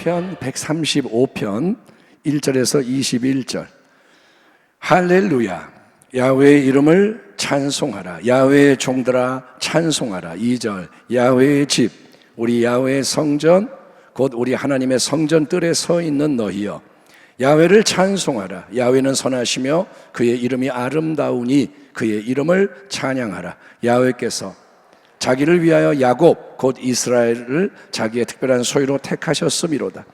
시편 135편 1절에서 21절. 할렐루야, 야훼의 이름을 찬송하라. 야훼의 종들아 찬송하라. 2절, 야훼의 집, 우리 야훼의 성전, 곧 우리 하나님의 성전 뜰에 서 있는 너희여, 야훼를 찬송하라. 야훼는 선하시며 그의 이름이 아름다우니 그의 이름을 찬양하라. 야훼께서 자기를 위하여 야곱 곧 이스라엘을 자기의 특별한 소유로 택하셨음이로다.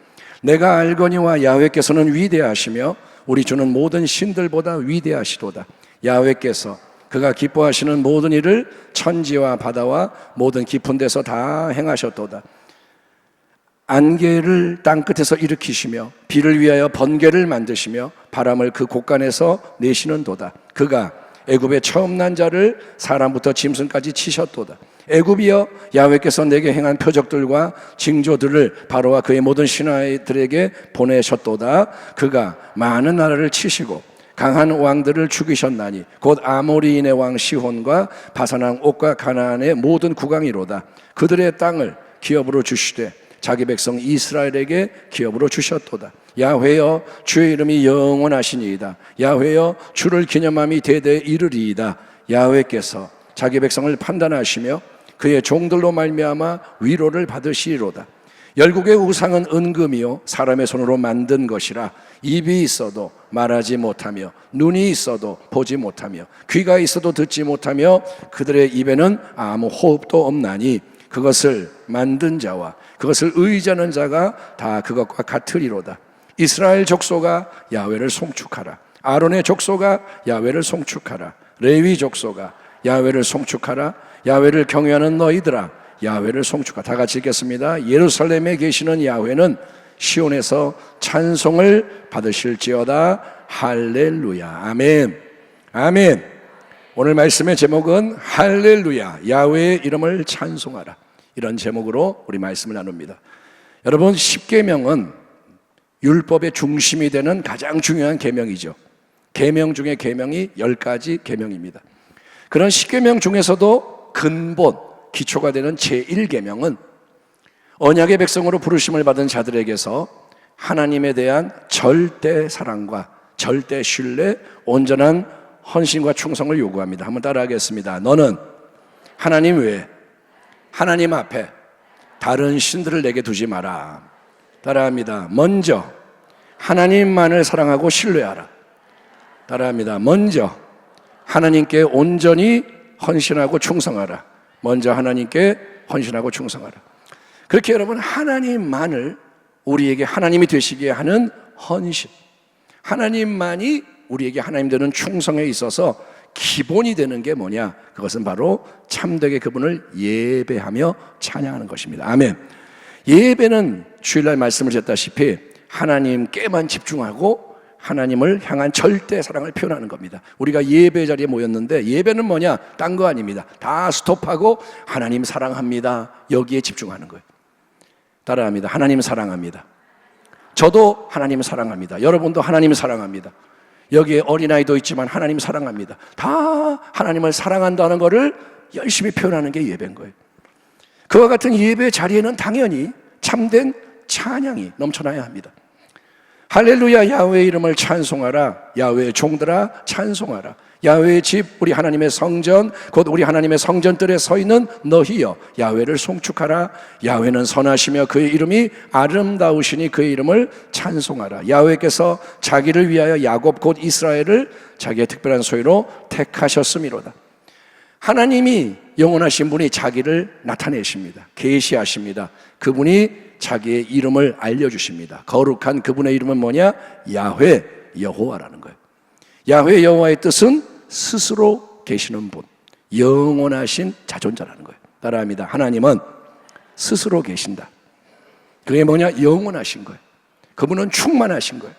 내가 알거니와 야훼께서는 위대하시며 우리 주는 모든 신들보다 위대하시도다. 야훼께서 그가 기뻐하시는 모든 일을 천지와 바다와 모든 깊은 데서 다 행하셨도다. 안개를 땅끝에서 일으키시며 비를 위하여 번개를 만드시며 바람을 그 곳간에서 내시는도다. 그가 애굽의 처음 난 자를 사람부터 짐승까지 치셨도다. 애굽이여, 야훼께서 내게 행한 표적들과 징조들을 바로와 그의 모든 신하들에게 보내셨도다. 그가 많은 나라를 치시고 강한 왕들을 죽이셨나니 곧 아모리인의 왕 시혼과 바산 옥과 가나안의 모든 국왕이로다. 그들의 땅을 기업으로 주시되 자기 백성 이스라엘에게 기업으로 주셨도다. 야훼여, 주의 이름이 영원하시니이다. 야훼여, 주를 기념함이 대대에 이르리이다. 야훼께서 자기 백성을 판단하시며 그의 종들로 말미암아 위로를 받으시리로다. 열국의 우상은 은금이요 사람의 손으로 만든 것이라. 입이 있어도 말하지 못하며 눈이 있어도 보지 못하며 귀가 있어도 듣지 못하며 그들의 입에는 아무 호흡도 없나니 그것을 만든 자와 그것을 의지하는 자가 다 그것과 같으리로다. 이스라엘 족속아, 야훼를 송축하라. 아론의 족속아, 야훼를 송축하라. 레위 족속아, 야훼를 송축하라. 야훼를 경외하는 너희들아, 야훼를 송축하라. 다 같이 읽겠습니다. 예루살렘에 계시는 야훼는 시온에서 찬송을 받으실지어다. 할렐루야. 아멘. 아멘. 오늘 말씀의 제목은 할렐루야, 야훼의 이름을 찬송하라. 이런 제목으로 우리 말씀을 나눕니다. 여러분, 십계명은 율법의 중심이 되는 가장 중요한 계명이죠. 계명 중에 계명이 10가지 계명입니다. 그런 십계명 중에서도 근본, 기초가 되는 제1계명은 언약의 백성으로 부르심을 받은 자들에게서 하나님에 대한 절대 사랑과 절대 신뢰, 온전한 헌신과 충성을 요구합니다. 한번 따라하겠습니다. 너는 하나님 외에 하나님 앞에 다른 신들을 내게 두지 마라. 따라합니다. 먼저 하나님만을 사랑하고 신뢰하라. 따라합니다. 먼저 하나님께 온전히 헌신하고 충성하라. 먼저 하나님께 헌신하고 충성하라. 그렇게 여러분, 하나님만을 우리에게 하나님이 되시게 하는 헌신, 하나님만이 우리에게 하나님 되는 충성에 있어서 기본이 되는 게 뭐냐? 그것은 바로 참되게 그분을 예배하며 찬양하는 것입니다. 아멘. 예배는 주일날 말씀을 드렸다시피 하나님께만 집중하고 하나님을 향한 절대 사랑을 표현하는 겁니다. 우리가 예배 자리에 모였는데 예배는 뭐냐? 딴 거 아닙니다. 다 스톱하고 하나님 사랑합니다, 여기에 집중하는 거예요. 따라합니다. 하나님 사랑합니다. 저도 하나님 사랑합니다. 여러분도 하나님 사랑합니다. 여기에 어린아이도 있지만 하나님 사랑합니다. 다 하나님을 사랑한다는 것을 열심히 표현하는 게 예배인 거예요. 그와 같은 예배 자리에는 당연히 참된 찬양이 넘쳐나야 합니다. 할렐루야, 야훼의 이름을 찬송하라. 야훼의 종들아 찬송하라. 야훼의 집, 우리 하나님의 성전, 곧 우리 하나님의 성전뜰에 서 있는 너희여, 야훼를 송축하라. 야훼는 선하시며 그의 이름이 아름다우시니 그의 이름을 찬송하라. 야훼께서 자기를 위하여 야곱 곧 이스라엘을 자기의 특별한 소유로 택하셨음이로다. 하나님이 영원하신 분이 자기를 나타내십니다. 계시하십니다. 그분이 자기의 이름을 알려주십니다. 거룩한 그분의 이름은 뭐냐? 야훼, 여호와라는 거예요. 야훼 여호와의 뜻은 스스로 계시는 분, 영원하신 자존자라는 거예요. 따라합니다. 하나님은 스스로 계신다. 그게 뭐냐? 영원하신 거예요. 그분은 충만하신 거예요.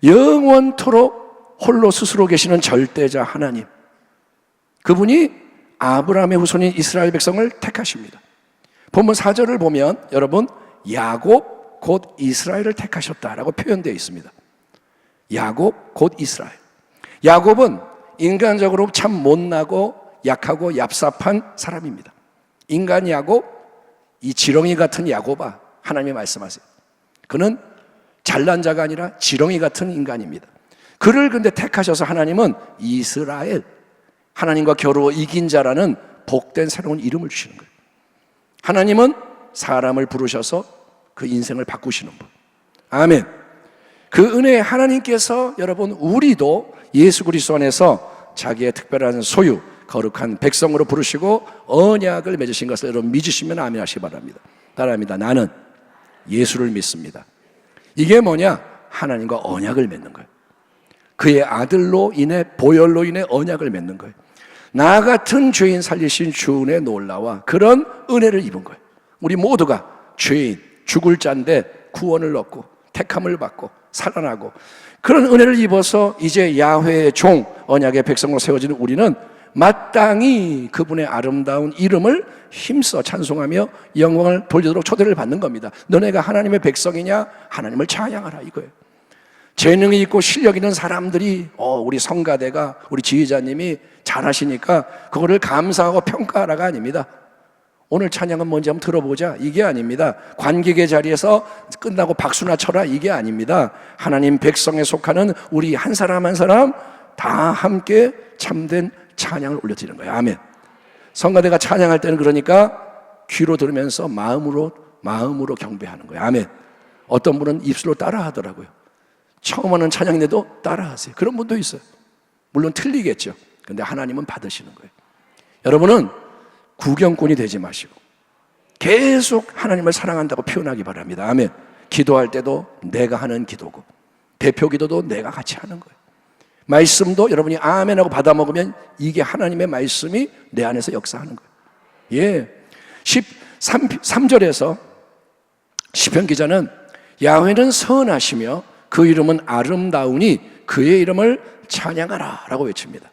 영원토록 홀로 스스로 계시는 절대자 하나님, 그분이 아브라함의 후손인 이스라엘 백성을 택하십니다. 본문 4절을 보면 여러분, 야곱 곧 이스라엘을 택하셨다라고 표현되어 있습니다. 야곱 곧 이스라엘. 야곱은 인간적으로 참 못나고 약하고 얍삽한 사람입니다. 인간 야곱, 이 지렁이 같은 야곱아, 하나님이 말씀하세요. 그는 잘난 자가 아니라 지렁이 같은 인간입니다. 그를 근데 택하셔서 하나님은 이스라엘, 하나님과 겨루어 이긴 자라는 복된 새로운 이름을 주시는 거예요. 하나님은 사람을 부르셔서 그 인생을 바꾸시는 분. 아멘. 그 은혜의 하나님께서 여러분 우리도 예수 그리스도 안에서 자기의 특별한 소유, 거룩한 백성으로 부르시고 언약을 맺으신 것을 여러분 믿으시면 아멘 하시기 바랍니다. 따라합니다. 나는 예수를 믿습니다. 이게 뭐냐? 하나님과 언약을 맺는 거예요. 그의 아들로 인해, 보혈로 인해 언약을 맺는 거예요. 나 같은 죄인 살리신 주 은혜 놀라와 그런 은혜를 입은 거예요. 우리 모두가 죄인, 죽을 자인데 구원을 얻고 택함을 받고 살아나고 그런 은혜를 입어서 이제 야훼의 종, 언약의 백성으로 세워지는 우리는 마땅히 그분의 아름다운 이름을 힘써 찬송하며 영광을 돌리도록 초대를 받는 겁니다. 너네가 하나님의 백성이냐? 하나님을 찬양하라 이거예요. 재능이 있고 실력 있는 사람들이 우리 성가대가, 우리 지휘자님이 잘하시니까 그거를 감사하고 평가하라가 아닙니다. 오늘 찬양은 뭔지 한번 들어보자 이게 아닙니다. 관객의 자리에서 끝나고 박수나 쳐라 이게 아닙니다. 하나님 백성에 속하는 우리 한 사람 한 사람 다 함께 참된 찬양을 올려드리는 거예요. 아멘. 성가대가 찬양할 때는 그러니까 귀로 들으면서 마음으로 경배하는 거예요. 아멘. 어떤 분은 입술로 따라 하더라고요. 처음 하는 찬양인데도 따라하세요. 그런 분도 있어요. 물론 틀리겠죠. 근데 하나님은 받으시는 거예요. 여러분은 구경꾼이 되지 마시고 계속 하나님을 사랑한다고 표현하기 바랍니다. 아멘. 기도할 때도 내가 하는 기도고 대표 기도도 내가 같이 하는 거예요. 말씀도 여러분이 아멘하고 받아 먹으면 이게 하나님의 말씀이 내 안에서 역사하는 거예요. 예. 13절에서 시편 기자는 야훼는 선하시며 그 이름은 아름다우니 그의 이름을 찬양하라 라고 외칩니다.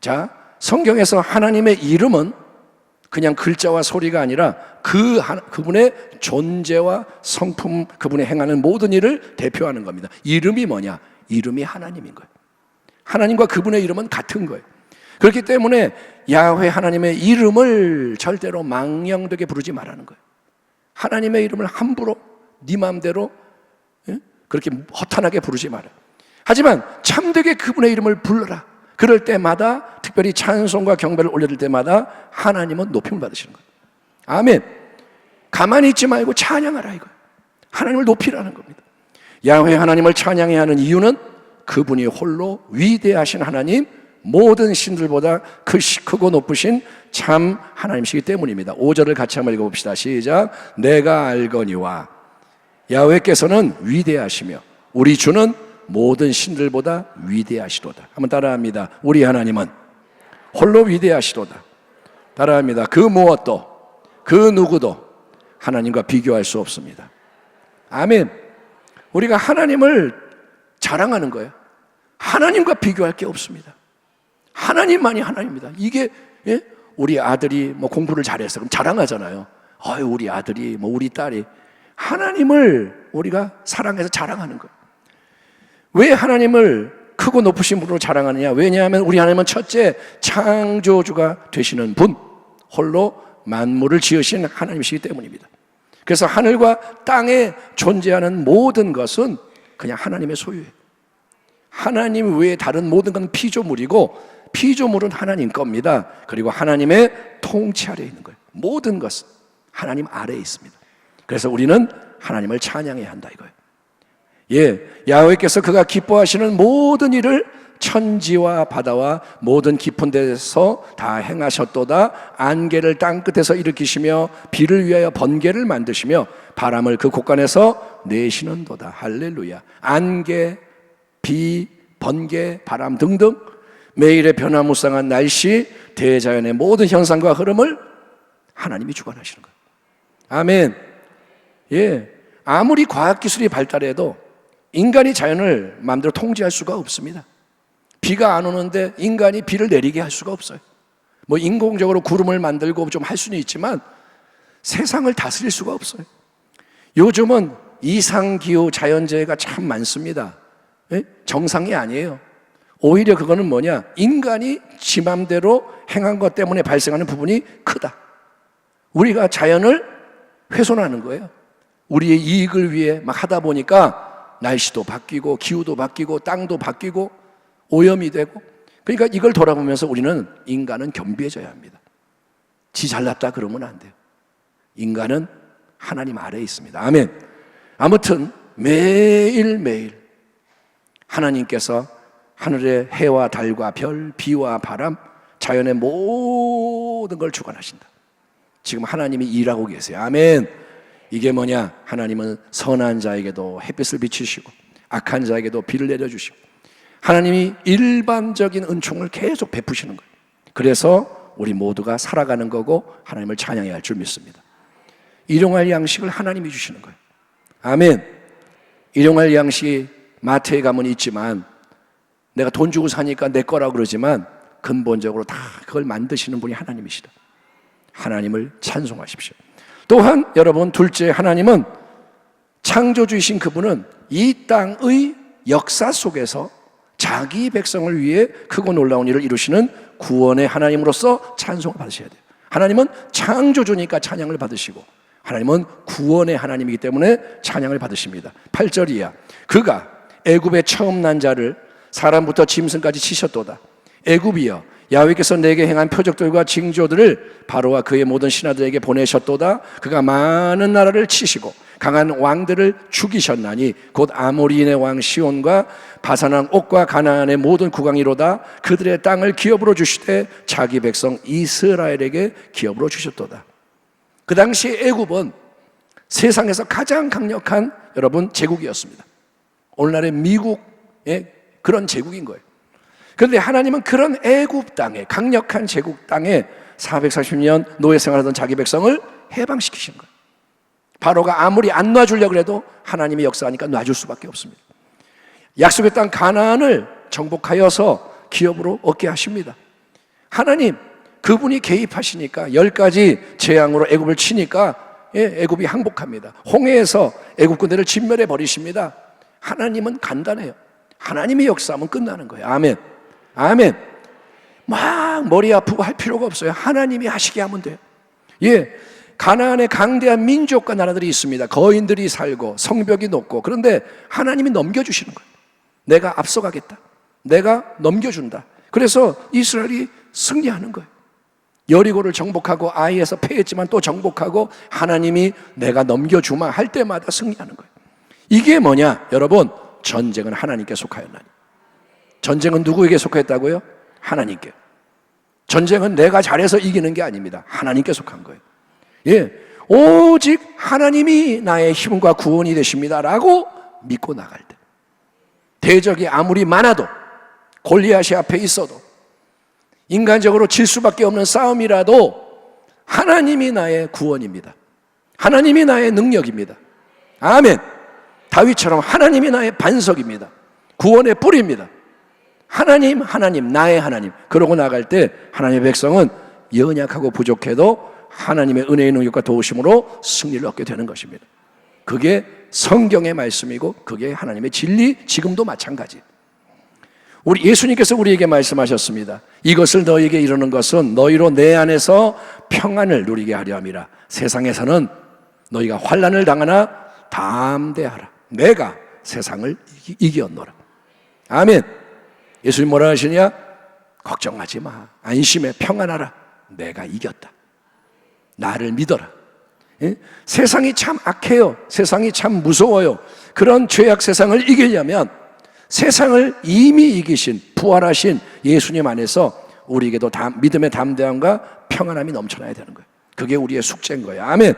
자, 성경에서 하나님의 이름은 그냥 글자와 소리가 아니라 그분의 존재와 성품, 그분의 행하는 모든 일을 대표하는 겁니다. 이름이 뭐냐? 이름이 하나님인 거예요. 하나님과 그분의 이름은 같은 거예요. 그렇기 때문에 야훼 하나님의 이름을 절대로 망령되게 부르지 말라는 거예요. 하나님의 이름을 함부로 네 마음대로 그렇게 허탄하게 부르지 마라. 하지만 참되게 그분의 이름을 불러라. 그럴 때마다 특별히 찬송과 경배를 올려드릴 때마다 하나님은 높임을 받으시는 거예요. 아멘. 가만히 있지 말고 찬양하라 이거예요. 하나님을 높이라는 겁니다. 야훼 하나님을 찬양해야 하는 이유는 그분이 홀로 위대하신 하나님, 모든 신들보다 크고 높으신 참 하나님이시기 때문입니다. 5절을 같이 한번 읽어봅시다. 시작. 내가 알거니와 야훼께서는 위대하시며 우리 주는 모든 신들보다 위대하시도다. 한번 따라합니다. 우리 하나님은 홀로 위대하시도다. 따라합니다. 그 무엇도 그 누구도 하나님과 비교할 수 없습니다. 아멘. 우리가 하나님을 자랑하는 거예요. 하나님과 비교할 게 없습니다. 하나님만이 하나님입니다. 이게 우리 아들이 공부를 잘해서 그럼 자랑하잖아요. 우리 아들이 우리 딸이 하나님을 우리가 사랑해서 자랑하는 거예요. 왜 하나님을 크고 높으신 분으로 자랑하느냐? 왜냐하면 우리 하나님은 첫째 창조주가 되시는 분, 홀로 만물을 지으신 하나님이시기 때문입니다. 그래서 하늘과 땅에 존재하는 모든 것은 그냥 하나님의 소유예요. 하나님 외에 다른 모든 건 피조물이고 피조물은 하나님 겁니다. 그리고 하나님의 통치 아래에 있는 거예요. 모든 것은 하나님 아래에 있습니다. 그래서 우리는 하나님을 찬양해야 한다 이거예요. 예, 야훼께서 그가 기뻐하시는 모든 일을 천지와 바다와 모든 깊은 데서 다 행하셨도다. 안개를 땅끝에서 일으키시며 비를 위하여 번개를 만드시며 바람을 그 곳간에서 내시는도다. 할렐루야. 안개, 비, 번개, 바람 등등 매일의 변화무쌍한 날씨, 대자연의 모든 현상과 흐름을 하나님이 주관하시는 거예요. 아멘. 예, 아무리 과학기술이 발달해도 인간이 자연을 마음대로 통제할 수가 없습니다. 비가 안 오는데 인간이 비를 내리게 할 수가 없어요. 인공적으로 구름을 만들고 좀 할 수는 있지만 세상을 다스릴 수가 없어요. 요즘은 이상기후 자연재해가 참 많습니다. 정상이 아니에요. 오히려 그거는 뭐냐? 인간이 지 맘대로 행한 것 때문에 발생하는 부분이 크다. 우리가 자연을 훼손하는 거예요. 우리의 이익을 위해 막 하다 보니까 날씨도 바뀌고 기후도 바뀌고 땅도 바뀌고 오염이 되고, 그러니까 이걸 돌아보면서 우리는 인간은 겸비해져야 합니다. 지 잘났다 그러면 안 돼요. 인간은 하나님 아래에 있습니다. 아멘. 아무튼 매일매일 하나님께서 하늘의 해와 달과 별, 비와 바람, 자연의 모든 걸 주관하신다. 지금 하나님이 일하고 계세요. 아멘. 이게 뭐냐? 하나님은 선한 자에게도 햇빛을 비추시고 악한 자에게도 비를 내려주시고 하나님이 일반적인 은총을 계속 베푸시는 거예요. 그래서 우리 모두가 살아가는 거고 하나님을 찬양해야 할 줄 믿습니다. 일용할 양식을 하나님이 주시는 거예요. 아멘. 일용할 양식이 마트에 가면 있지만 내가 돈 주고 사니까 내 거라고 그러지만 근본적으로 다 그걸 만드시는 분이 하나님이시다. 하나님을 찬송하십시오. 또한 여러분, 둘째, 하나님은 창조주이신 그분은 이 땅의 역사 속에서 자기 백성을 위해 크고 놀라운 일을 이루시는 구원의 하나님으로서 찬송을 받으셔야 돼요. 하나님은 창조주니까 찬양을 받으시고 하나님은 구원의 하나님이기 때문에 찬양을 받으십니다. 8절이야. 그가 애굽의 처음 난 자를 사람부터 짐승까지 치셨도다. 애굽이여, 야훼께서 내게 행한 표적들과 징조들을 바로와 그의 모든 신하들에게 보내셨도다. 그가 많은 나라를 치시고 강한 왕들을 죽이셨나니 곧 아모리인의 왕 시온과 바산 왕 옥과 가나안의 모든 국왕이로다. 그들의 땅을 기업으로 주시되 자기 백성 이스라엘에게 기업으로 주셨도다. 그 당시 애굽은 세상에서 가장 강력한 여러분 제국이었습니다. 오늘날의 미국의 그런 제국인 거예요. 그런데 하나님은 그런 애굽 땅에, 강력한 제국 땅에 440년 노예 생활하던 자기 백성을 해방시키신 거예요. 바로가 아무리 안 놔주려고 해도 하나님이 역사하니까 놔줄 수밖에 없습니다. 약속의 땅 가나안을 정복하여서 기업으로 얻게 하십니다. 하나님, 그분이 개입하시니까 10가지 재앙으로 애굽을 치니까 애굽이 항복합니다. 홍해에서 애굽 군대를 진멸해 버리십니다. 하나님은 간단해요. 하나님이 역사하면 끝나는 거예요. 아멘. 아멘. 막 머리 아프고 할 필요가 없어요. 하나님이 하시게 하면 돼요. 예, 가나안에 강대한 민족과 나라들이 있습니다. 거인들이 살고 성벽이 높고, 그런데 하나님이 넘겨주시는 거예요. 내가 앞서가겠다. 내가 넘겨준다. 그래서 이스라엘이 승리하는 거예요. 여리고를 정복하고 아이에서 패했지만 또 정복하고 하나님이 내가 넘겨주마 할 때마다 승리하는 거예요. 이게 뭐냐? 여러분, 전쟁은 하나님께 속하였나니. 전쟁은 누구에게 속했다고요? 하나님께. 전쟁은 내가 잘해서 이기는 게 아닙니다. 하나님께 속한 거예요. 예, 오직 하나님이 나의 힘과 구원이 되십니다 라고 믿고 나갈 때, 대적이 아무리 많아도, 골리앗이 앞에 있어도, 인간적으로 질 수밖에 없는 싸움이라도 하나님이 나의 구원입니다. 하나님이 나의 능력입니다. 아멘. 다윗처럼 하나님이 나의 반석입니다. 구원의 뿌리입니다. 하나님, 하나님, 나의 하나님. 그러고 나갈 때 하나님의 백성은 연약하고 부족해도 하나님의 은혜의 능력과 도우심으로 승리를 얻게 되는 것입니다. 그게 성경의 말씀이고 그게 하나님의 진리, 지금도 마찬가지. 우리 예수님께서 우리에게 말씀하셨습니다. 이것을 너희에게 이루는 것은 너희로 내 안에서 평안을 누리게 하려 함이라. 세상에서는 너희가 환난을 당하나 담대하라. 내가 세상을 이겼노라. 아멘. 예수님 뭐라 하시냐? 걱정하지 마. 안심해. 평안하라. 내가 이겼다. 나를 믿어라. 예? 세상이 참 악해요. 세상이 참 무서워요. 그런 죄악 세상을 이기려면 세상을 이미 이기신 부활하신 예수님 안에서 우리에게도 믿음의 담대함과 평안함이 넘쳐나야 되는 거예요. 그게 우리의 숙제인 거예요. 아멘.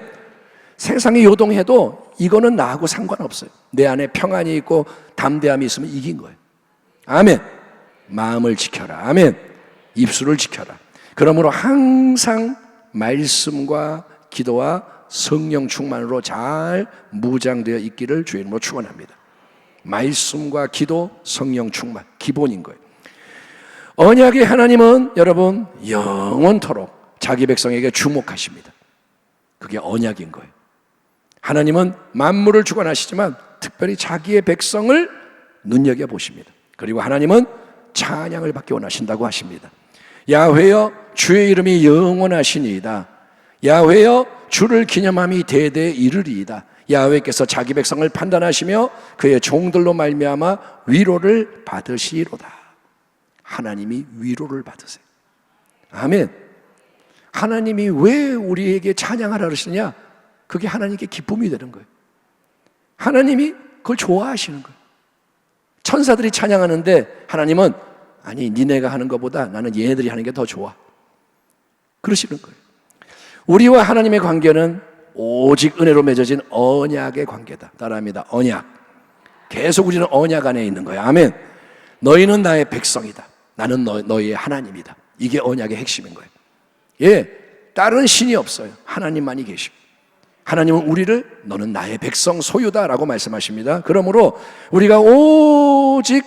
세상이 요동해도 이거는 나하고 상관없어요. 내 안에 평안이 있고 담대함이 있으면 이긴 거예요. 아멘. 마음을 지켜라. 아멘. 입술을 지켜라. 그러므로 항상 말씀과 기도와 성령 충만으로 잘 무장되어 있기를 주의 이름으로 축원합니다. 말씀과 기도, 성령 충만, 기본인 거예요. 언약의 하나님은 여러분 영원토록 자기 백성에게 주목하십니다. 그게 언약인 거예요. 하나님은 만물을 주관하시지만 특별히 자기의 백성을 눈여겨보십니다. 그리고 하나님은 찬양을 받기 원하신다고 하십니다. 야훼여, 주의 이름이 영원하시니이다. 야훼여, 주를 기념함이 대대에 이르리이다. 야훼께서 자기 백성을 판단하시며 그의 종들로 말미암아 위로를 받으시리로다. 하나님이 위로를 받으세요. 아멘. 하나님이 왜 우리에게 찬양하라 그러시느냐? 그게 하나님께 기쁨이 되는 거예요. 하나님이 그걸 좋아하시는 거예요. 천사들이 찬양하는데 하나님은 아니 니네가 하는 것보다 나는 얘네들이 하는 게 더 좋아, 그러시는 거예요. 우리와 하나님의 관계는 오직 은혜로 맺어진 언약의 관계다. 따라합니다. 언약. 계속 우리는 언약 안에 있는 거예요. 아멘. 너희는 나의 백성이다. 나는 너희의 하나님이다. 이게 언약의 핵심인 거예요. 예, 다른 신이 없어요. 하나님만이 계십니다. 하나님은 우리를 너는 나의 백성 소유다라고 말씀하십니다. 그러므로 우리가 오직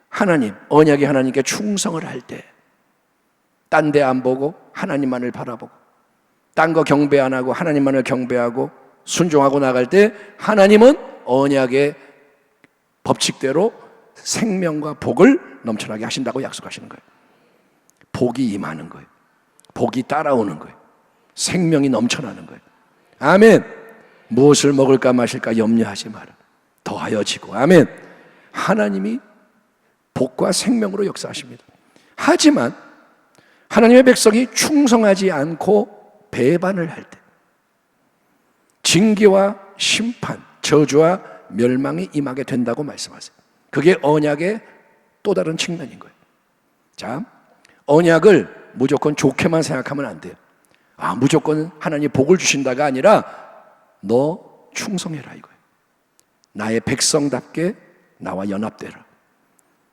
하나님, 언약의 하나님께 충성을 할 때 딴 데 안 보고 하나님만을 바라보고 딴 거 경배 안 하고 하나님만을 경배하고 순종하고 나갈 때 하나님은 언약의 법칙대로 생명과 복을 넘쳐나게 하신다고 약속하시는 거예요. 복이 임하는 거예요. 복이 따라오는 거예요. 생명이 넘쳐나는 거예요. 아멘. 무엇을 먹을까 마실까 염려하지 마라. 더하여지고. 아멘. 하나님이 복과 생명으로 역사하십니다. 하지만 하나님의 백성이 충성하지 않고 배반을 할 때 징계와 심판, 저주와 멸망이 임하게 된다고 말씀하세요. 그게 언약의 또 다른 측면인 거예요. 자, 언약을 무조건 좋게만 생각하면 안 돼요. 아, 무조건 하나님이 복을 주신다가 아니라 너 충성해라 이거예요. 나의 백성답게 나와 연합되라.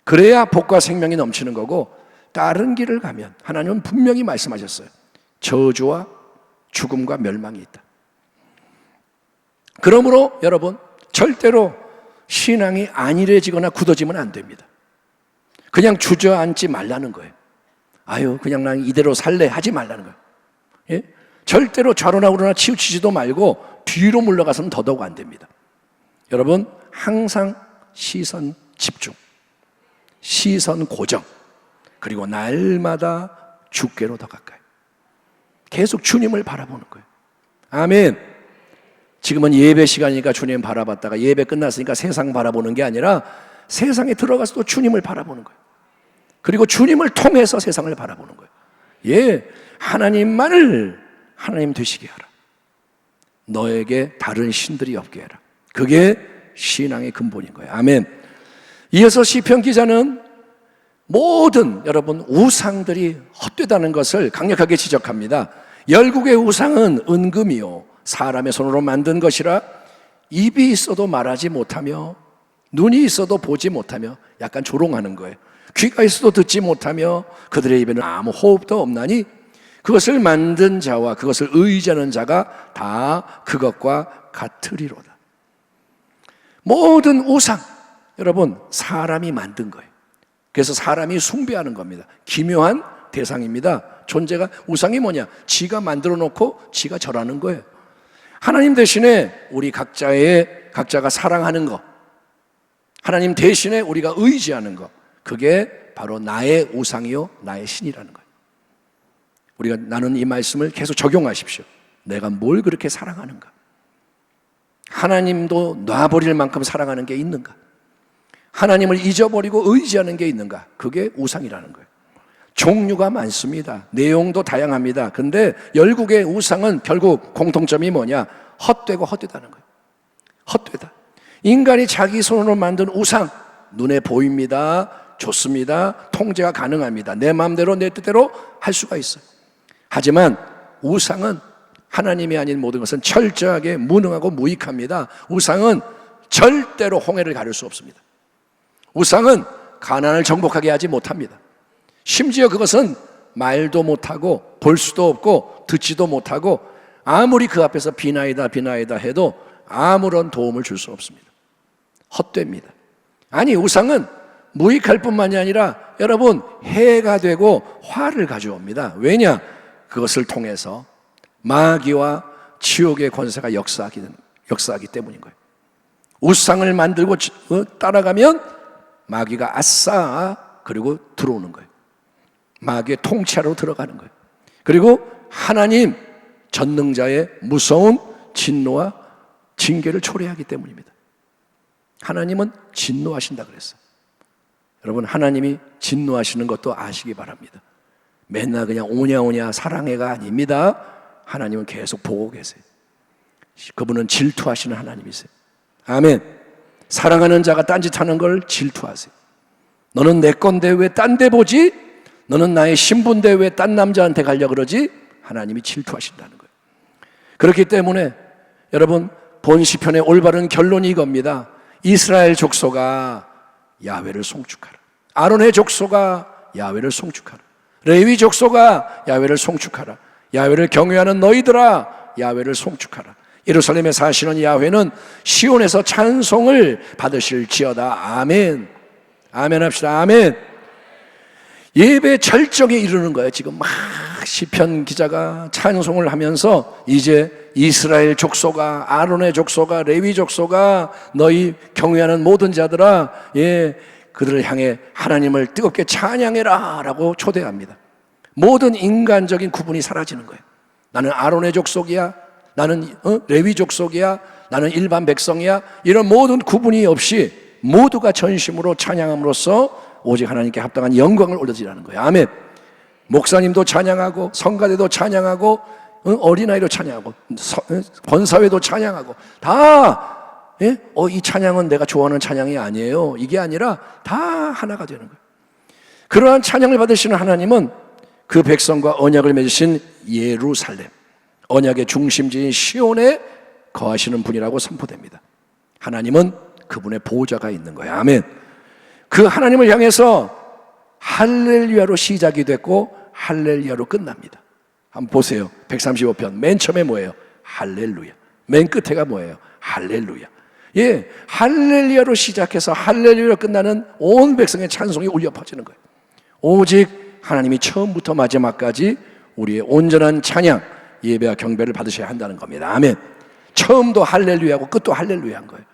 그래야 복과 생명이 넘치는 거고, 다른 길을 가면 하나님은 분명히 말씀하셨어요. 저주와 죽음과 멸망이 있다. 그러므로 여러분, 절대로 신앙이 안일해지거나 굳어지면 안 됩니다. 그냥 주저앉지 말라는 거예요. 아유, 그냥 난 이대로 살래 하지 말라는 거예요. 예? 절대로 좌로나 우로나 치우치지도 말고 뒤로 물러가서는 더더욱 안 됩니다. 여러분, 항상 시선 집중, 시선 고정, 그리고 날마다 주께로 더 가까이 계속 주님을 바라보는 거예요. 아멘. 지금은 예배 시간이니까 주님 바라봤다가 예배 끝났으니까 세상 바라보는 게 아니라 세상에 들어가서 또 주님을 바라보는 거예요. 그리고 주님을 통해서 세상을 바라보는 거예요. 예, 하나님만을 하나님 되시게 하라. 너에게 다른 신들이 없게 해라. 그게 신앙의 근본인 거예요. 아멘. 이어서 시편 기자는 모든 여러분 우상들이 헛되다는 것을 강력하게 지적합니다. 열국의 우상은 은금이요 사람의 손으로 만든 것이라 입이 있어도 말하지 못하며 눈이 있어도 보지 못하며, 약간 조롱하는 거예요. 귀가 있어도 듣지 못하며 그들의 입에는 아무 호흡도 없나니 그것을 만든 자와 그것을 의지하는 자가 다 그것과 같으리로다. 모든 우상, 여러분 사람이 만든 거예요. 그래서 사람이 숭배하는 겁니다. 기묘한 대상입니다. 존재가, 우상이 뭐냐? 지가 만들어 놓고 지가 절하는 거예요. 하나님 대신에 우리 각자가 사랑하는 거, 하나님 대신에 우리가 의지하는 거, 그게 바로 나의 우상이요 나의 신이라는 거예요. 우리가 나는 이 말씀을 계속 적용하십시오. 내가 뭘 그렇게 사랑하는가? 하나님도 놔버릴 만큼 사랑하는 게 있는가? 하나님을 잊어버리고 의지하는 게 있는가? 그게 우상이라는 거예요. 종류가 많습니다. 내용도 다양합니다. 근데 열국의 우상은 결국 공통점이 뭐냐? 헛되고 헛되다는 거예요. 헛되다. 인간이 자기 손으로 만든 우상, 눈에 보입니다. 좋습니다. 통제가 가능합니다. 내 마음대로 내 뜻대로 할 수가 있어요. 하지만 우상은, 하나님이 아닌 모든 것은 철저하게 무능하고 무익합니다. 우상은 절대로 홍해를 가릴 수 없습니다. 우상은 가난을 정복하게 하지 못합니다. 심지어 그것은 말도 못하고 볼 수도 없고 듣지도 못하고 아무리 그 앞에서 비나이다 비나이다 해도 아무런 도움을 줄 수 없습니다. 헛됩니다. 아니, 우상은 무익할 뿐만이 아니라 여러분 해가 되고 화를 가져옵니다. 왜냐? 그것을 통해서 마귀와 지옥의 권세가 역사하기 때문인 거예요. 우상을 만들고 따라가면 마귀가 아싸 그리고 들어오는 거예요. 마귀의 통치하러 들어가는 거예요. 그리고 하나님 전능자의 무서운 진노와 징계를 초래하기 때문입니다. 하나님은 진노하신다 그랬어요. 여러분, 하나님이 진노하시는 것도 아시기 바랍니다. 맨날 그냥 오냐오냐 사랑해가 아닙니다. 하나님은 계속 보고 계세요. 그분은 질투하시는 하나님이세요. 아멘. 사랑하는 자가 딴짓하는 걸 질투하세요. 너는 내 건데 왜 딴 데 보지? 너는 나의 신부인데 왜 딴 남자한테 가려고 그러지? 하나님이 질투하신다는 거예요. 그렇기 때문에 여러분, 본 시편의 올바른 결론이 이겁니다. 이스라엘 족속아 야훼를 송축하라. 아론의 족속아 야훼를 송축하라. 레위 족속아 야훼를 송축하라. 야훼를 경외하는 너희들아 야훼를 송축하라. 예루살렘에 사시는 야훼는 시온에서 찬송을 받으실지어다. 아멘. 아멘 합시다. 아멘. 예배 절정에 이르는 거예요. 지금 막 시편 기자가 찬송을 하면서 이제 이스라엘 족속아, 아론의 족속아, 레위 족속아, 너희 경외하는 모든 자들아, 그들을 향해 하나님을 뜨겁게 찬양해라 라고 초대합니다. 모든 인간적인 구분이 사라지는 거예요. 나는 아론의 족속이야, 나는 레위 족속이야, 나는 일반 백성이야, 이런 모든 구분이 없이 모두가 전심으로 찬양함으로써 오직 하나님께 합당한 영광을 올려드리라는 거예요. 아멘. 목사님도 찬양하고, 성가대도 찬양하고, 어린아이도 찬양하고, 권사회도 찬양하고, 다 이 찬양은 내가 좋아하는 찬양이 아니에요. 이게 아니라 다 하나가 되는 거예요. 그러한 찬양을 받으시는 하나님은 그 백성과 언약을 맺으신 예루살렘, 언약의 중심지인 시온에 거하시는 분이라고 선포됩니다. 하나님은 그분의 보좌가 있는 거예요. 아멘. 그 하나님을 향해서 할렐루야로 시작이 됐고 할렐루야로 끝납니다. 한번 보세요. 135편 맨 처음에 뭐예요? 할렐루야. 맨 끝에가 뭐예요? 할렐루야. 할렐루야로 시작해서 할렐루야로 끝나는 온 백성의 찬송이 울려 퍼지는 거예요. 오직 하나님이 처음부터 마지막까지 우리의 온전한 찬양, 예배와 경배를 받으셔야 한다는 겁니다. 아멘. 처음도 할렐루야고 끝도 할렐루야인 거예요.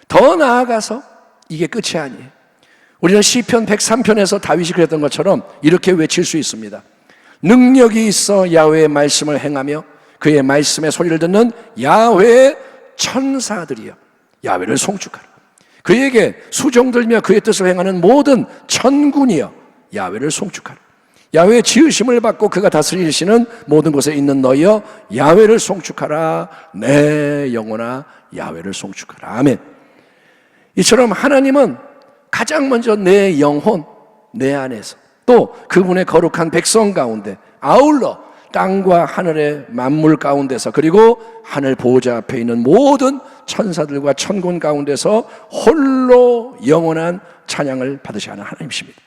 더 나아가서 이게 끝이 아니에요. 우리는 시편 103편에서 다윗이 그랬던 것처럼 이렇게 외칠 수 있습니다. 능력이 있어 야훼의 말씀을 행하며 그의 말씀의 소리를 듣는 야훼의 천사들이여 야훼를 송축하라. 그에게 수종들며 그의 뜻을 행하는 모든 천군이여 야훼를 송축하라. 야훼의 지으심을 받고 그가 다스리시는 모든 곳에 있는 너희여 야훼를 송축하라. 내 영혼아 야훼를 송축하라. 아멘. 이처럼 하나님은 가장 먼저 내 영혼, 내 안에서 또 그분의 거룩한 백성 가운데 아울러 땅과 하늘의 만물 가운데서 그리고 하늘 보호자 앞에 있는 모든 천사들과 천군 가운데서 홀로 영원한 찬양을 받으셔야 하는 하나님이십니다.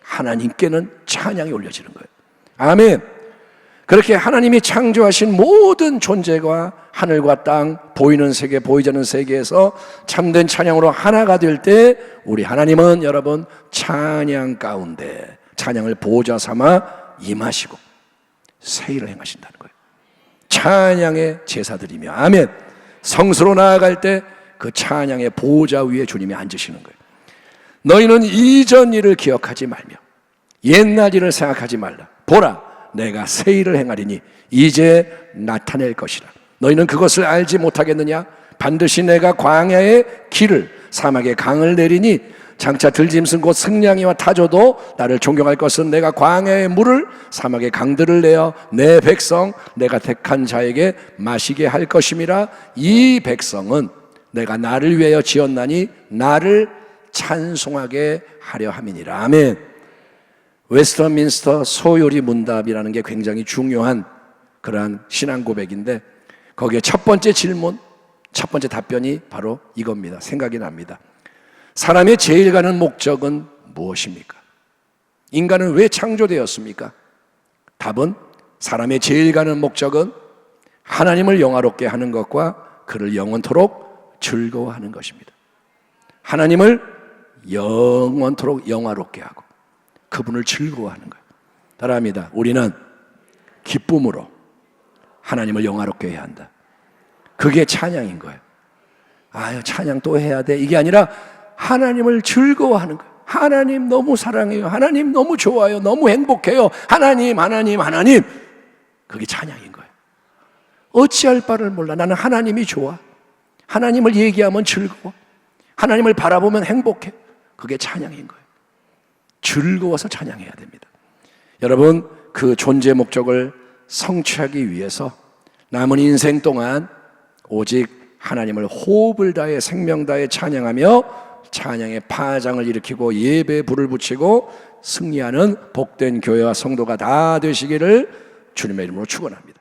하나님께는 찬양이 올려지는 거예요. 아멘. 그렇게 하나님이 창조하신 모든 존재가 하늘과 땅, 보이는 세계, 보이지 않는 세계에서 참된 찬양으로 하나가 될 때 우리 하나님은 여러분 찬양 가운데 찬양을 보호자 삼아 임하시고 세일을 행하신다는 거예요. 찬양의 제사드리며 아멘. 성수로 나아갈 때 그 찬양의 보호자 위에 주님이 앉으시는 거예요. 너희는 이전 일을 기억하지 말며 옛날 일을 생각하지 말라. 보라, 내가 새 일을 행하리니 이제 나타낼 것이라. 너희는 그것을 알지 못하겠느냐? 반드시 내가 광야의 길을 사막의 강을 내리니 장차 들짐승 곧 승냥이와 타조도 나를 존경할 것은 내가 광야의 물을 사막의 강들을 내어 내 백성 내가 택한 자에게 마시게 할 것임이라. 이 백성은 내가 나를 위하여 지었나니 나를 찬송하게 하려 함이니라. 아멘. 웨스터민스터 소요리 문답이라는 게 굉장히 중요한 그러한 신앙 고백인데 거기에 첫 번째 질문, 첫 번째 답변이 바로 이겁니다. 생각이 납니다. 사람의 제일 가는 목적은 무엇입니까? 인간은 왜 창조되었습니까? 답은 사람의 제일 가는 목적은 하나님을 영화롭게 하는 것과 그를 영원토록 즐거워하는 것입니다. 하나님을 영원토록 영화롭게 하고 그분을 즐거워하는 거예요. 따라합니다. 우리는 기쁨으로 하나님을 영화롭게 해야 한다. 그게 찬양인 거예요. 아유, 찬양 또 해야 돼. 이게 아니라 하나님을 즐거워하는 거예요. 하나님 너무 사랑해요. 하나님 너무 좋아요. 너무 행복해요. 하나님, 하나님, 하나님. 그게 찬양인 거예요. 어찌할 바를 몰라. 나는 하나님이 좋아. 하나님을 얘기하면 즐거워. 하나님을 바라보면 행복해. 그게 찬양인 거예요. 즐거워서 찬양해야 됩니다. 여러분, 그 존재 목적을 성취하기 위해서 남은 인생 동안 오직 하나님을 호흡을 다해 생명 다해 찬양하며 찬양의 파장을 일으키고 예배에 불을 붙이고 승리하는 복된 교회와 성도가 다 되시기를 주님의 이름으로 축원합니다.